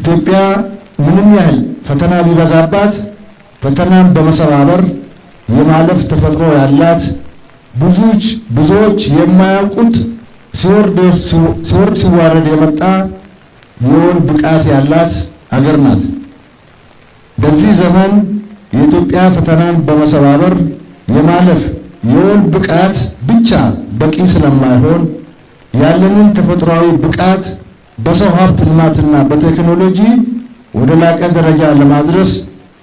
ኢትዮጵያ ምንም ያህል ፈተና ቢበዛባት ፈተናን በመሰባበር የማለፍ ተፈጥሮ ያላት ብዙዎች የማያውቁት ሲወርድ ሲዋረድ የመጣ የወል ብቃት ያላት አገር ናት። በዚህ ዘመን የኢትዮጵያ ፈተናን በመሰባበር የማለፍ የወል ብቃት ብቻ በቂ ስለማይሆን ያለንን ተፈጥሯዊ ብቃት በሰው ሀብት ልማትና በቴክኖሎጂ ወደ ላቀ ደረጃ ለማድረስ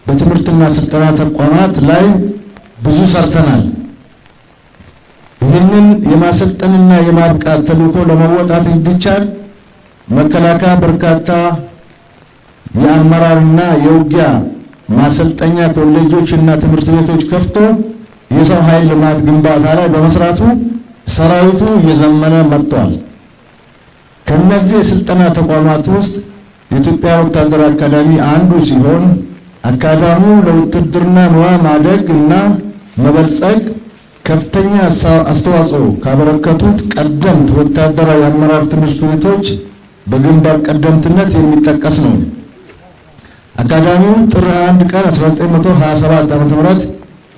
በትምህርትና ስልጠና ተቋማት ላይ ብዙ ሰርተናል። ይህንን የማሰልጠንና የማብቃት ተልዕኮ ለመወጣት እንዲቻል መከላከያ በርካታ የአመራርና የውጊያ ማሰልጠኛ ኮሌጆችና ትምህርት ቤቶች ከፍቶ የሰው ኃይል ልማት ግንባታ ላይ በመስራቱ ሰራዊቱ እየዘመነ መጥቷል። ከነዚህ የስልጠና ተቋማት ውስጥ የኢትዮጵያ ወታደራዊ አካዳሚ አንዱ ሲሆን አካዳሚው ለውትድርና ሙያ ማደግ እና መበልጸግ ከፍተኛ አስተዋጽኦ ካበረከቱት ቀደምት ወታደራዊ አመራር ትምህርት ቤቶች በግንባር ቀደምትነት የሚጠቀስ ነው። አካዳሚው ጥር 1 ቀን 1927 ዓ.ም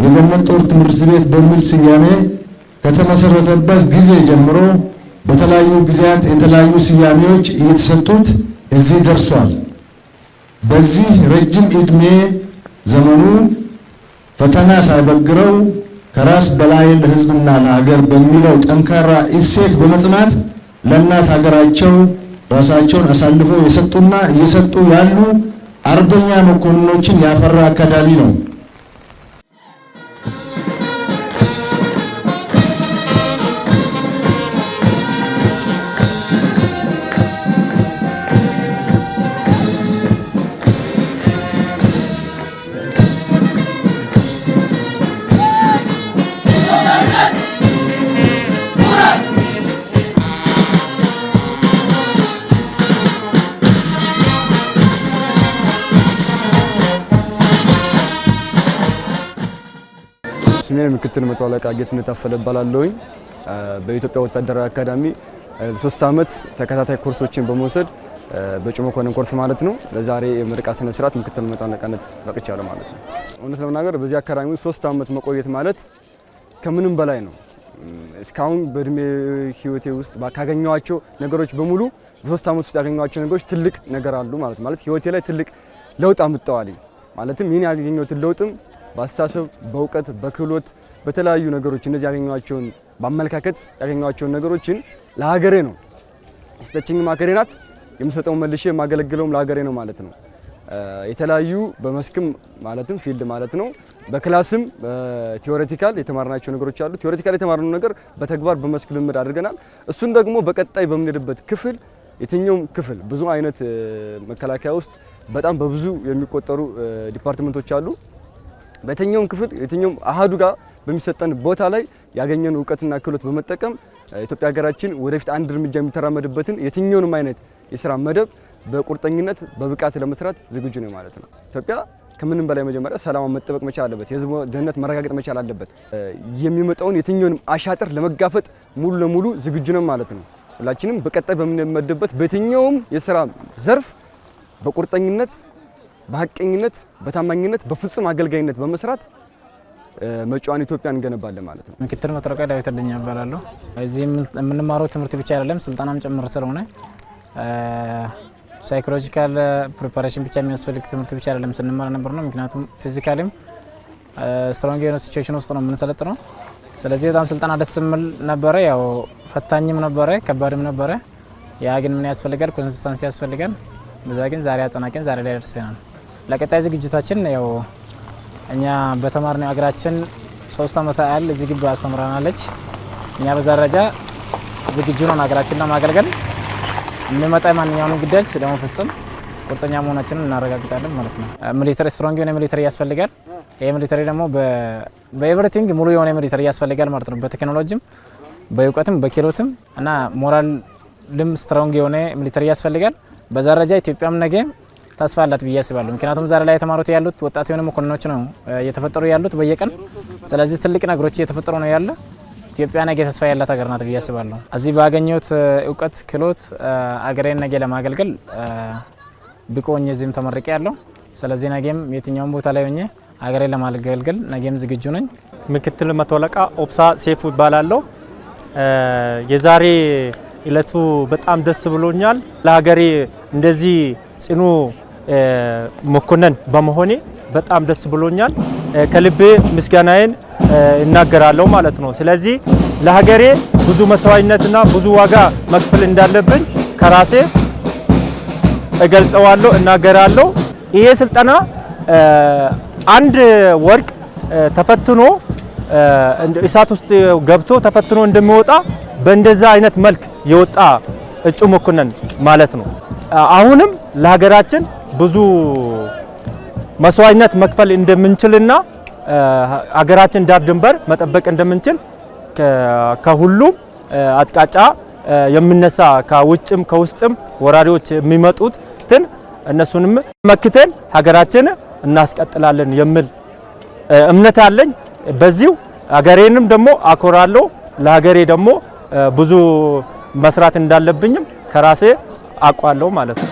የገነት ጦር ትምህርት ቤት በሚል ስያሜ ከተመሰረተበት ጊዜ ጀምሮ በተለያዩ ጊዜያት የተለያዩ ስያሜዎች እየተሰጡት እዚህ ደርሷል። በዚህ ረጅም ዕድሜ ዘመኑ ፈተና ሳይበግረው ከራስ በላይ ለሕዝብና ለሀገር በሚለው ጠንካራ እሴት በመጽናት ለእናት ሀገራቸው ራሳቸውን አሳልፈው የሰጡና እየሰጡ ያሉ አርበኛ መኮንኖችን ያፈራ አካዳሚ ነው። ስሜ ምክትል መቶ አለቃ ጌትነት አፈለ እባላለሁኝ። በኢትዮጵያ ወታደራዊ አካዳሚ 3 ዓመት ተከታታይ ኮርሶችን በመውሰድ በእጩ መኮንን ኮርስ ማለት ነው ለዛሬ የምርቃት ስነ ስርዓት ምክትል መቶ አለቃነት በቅቻለሁ ማለት ነው። እውነት ለመናገር በዚህ አካዳሚ 3 ዓመት መቆየት ማለት ከምንም በላይ ነው። እስካሁን በእድሜ ህይወቴ ውስጥ ካገኘኋቸው ነገሮች በሙሉ በ3 ዓመት ውስጥ ያገኘኋቸው ነገሮች ትልቅ ነገር አሉ ማለት ህይወቴ ላይ ትልቅ ለውጥ አምጥተዋል። ማለትም ይሄን ያገኘሁትን ለውጥም በአስተሳሰብ፣ በእውቀት፣ በክህሎት በተለያዩ ነገሮች እነዚህ ያገኘኋቸውን በአመለካከት ያገኘኋቸውን ነገሮችን ለሀገሬ ነው የሰጠችኝም ሀገሬ ናት። የምሰጠው መልሼ የማገለግለውም ለሀገሬ ነው ማለት ነው። የተለያዩ በመስክም ማለትም ፊልድ ማለት ነው በክላስም ቲዮሬቲካል የተማርናቸው ነገሮች አሉ። ቲዮሬቲካል የተማርነው ነገር በተግባር በመስክ ልምድ አድርገናል። እሱን ደግሞ በቀጣይ በምንሄድበት ክፍል የትኛውም ክፍል ብዙ አይነት መከላከያ ውስጥ በጣም በብዙ የሚቆጠሩ ዲፓርትመንቶች አሉ። በየትኛውም ክፍል የትኛውም አሃዱ ጋር በሚሰጠን ቦታ ላይ ያገኘን እውቀትና ክህሎት በመጠቀም ኢትዮጵያ ሀገራችን ወደፊት አንድ እርምጃ የሚተራመድበትን የትኛውንም አይነት የሥራ መደብ በቁርጠኝነት በብቃት ለመስራት ዝግጁ ነው ማለት ነው። ኢትዮጵያ ከምንም በላይ መጀመሪያ ሰላም መጠበቅ መቻል አለበት። የህዝቡ ደህንነት መረጋገጥ መቻል አለበት። የሚመጣውን የትኛውንም አሻጥር ለመጋፈጥ ሙሉ ለሙሉ ዝግጁ ነው ማለት ነው። ሁላችንም በቀጣይ በምንመደብበት በየትኛውም የሥራ ዘርፍ በቁርጠኝነት በሐቀኝነት በታማኝነት በፍጹም አገልጋይነት በመስራት መጪዋን ኢትዮጵያን እንገነባለን ማለት ነው። ምክትል መቶ አለቃ ዳዊት አለኝ እባላለሁ። እዚህ የምንማረው ትምህርት ብቻ አይደለም ስልጠናም ጭምር ስለሆነ ሳይኮሎጂካል ፕሪፓሬሽን ብቻ የሚያስፈልግ ትምህርት ብቻ አይደለም ስንማር ነበር ነው። ምክንያቱም ፊዚካሊም ስትሮንግ የሆነ ሲቹዌሽን ውስጥ ነው የምንሰለጥነው። ስለዚህ በጣም ስልጠና ደስ የሚል ነበረ። ያው ፈታኝም ነበረ፣ ከባድም ነበረ። ያ ግን ምን ያስፈልጋል? ኮንሲስተንሲ ያስፈልጋል። በዛ ግን ዛሬ አጠናቀን ዛሬ ላይ ደርሰናል። ለቀጣይ ዝግጅታችን ያው እኛ በተማርነው ሀገራችን 3 ዓመት ያህል እዚህ ግቢ አስተምራናለች። እኛ በዛ ደረጃ ዝግጁ ነን ሀገራችንን ለማገልገል። የሚመጣ ማንኛውንም ግዳጅ ለመፈጸም ቁርጠኛ መሆናችንን እናረጋግጣለን ማለት ነው። ሚሊተሪ ስትሮንግ የሆነ ሚሊተሪ ያስፈልጋል። ይሄ ሚሊተሪ ደግሞ በኤቭሪቲንግ ሙሉ የሆነ ሚሊተሪ ያስፈልጋል ማለት ነው። በቴክኖሎጂም በእውቀትም በክህሎትም እና ሞራልም ስትሮንግ የሆነ ሚሊተሪ ያስፈልጋል። በዛ ደረጃ ኢትዮጵያም ነገ ተስፋ አላት ብዬ አስባለሁ። ምክንያቱም ዛሬ ላይ የተማሩት ያሉት ወጣት የሆነ መኮንኖች ነው እየተፈጠሩ ያሉት በየቀን። ስለዚህ ትልቅ ነገሮች እየተፈጠሩ ነው ያለ። ኢትዮጵያ ነገ ተስፋ ያላት ሀገር ናት ብዬ አስባለሁ። እዚህ ባገኘሁት እውቀት ክህሎት አገሬን ነገ ለማገልገል ብቁ ሆኜ እዚህም ተመርቄ ያለው። ስለዚህ ነገም የትኛውም ቦታ ላይ ሆኜ ሀገሬ ለማገልገል ነገም ዝግጁ ነኝ። ምክትል መቶ አለቃ ኦብሳ ሴፉ ይባላለሁ። የዛሬ እለቱ በጣም ደስ ብሎኛል። ለሀገሬ እንደዚህ ጽኑ መኮንን በመሆኔ በጣም ደስ ብሎኛል። ከልቤ ምስጋናዬን እናገራለሁ ማለት ነው። ስለዚህ ለሀገሬ ብዙ መስዋዕትነትና ብዙ ዋጋ መክፈል እንዳለብኝ ከራሴ እገልጸዋለሁ፣ እናገራለሁ። ይሄ ስልጠና አንድ ወርቅ ተፈትኖ እሳት ውስጥ ገብቶ ተፈትኖ እንደሚወጣ በእንደዛ አይነት መልክ የወጣ እጩ መኮንን ማለት ነው። አሁንም ለሀገራችን ብዙ መስዋዕትነት መክፈል እንደምንችልና ሀገራችን ዳር ድንበር መጠበቅ እንደምንችል ከሁሉም አቅጣጫ የምነሳ ከውጭም ከውስጥም ወራሪዎች የሚመጡትን እነሱንም መክተን ሀገራችን እናስቀጥላለን የሚል እምነት አለኝ። በዚሁ ሀገሬንም ደግሞ አኮራለሁ። ለሀገሬ ደግሞ ብዙ መስራት እንዳለብኝም ከራሴ አውቃለሁ ማለት ነው።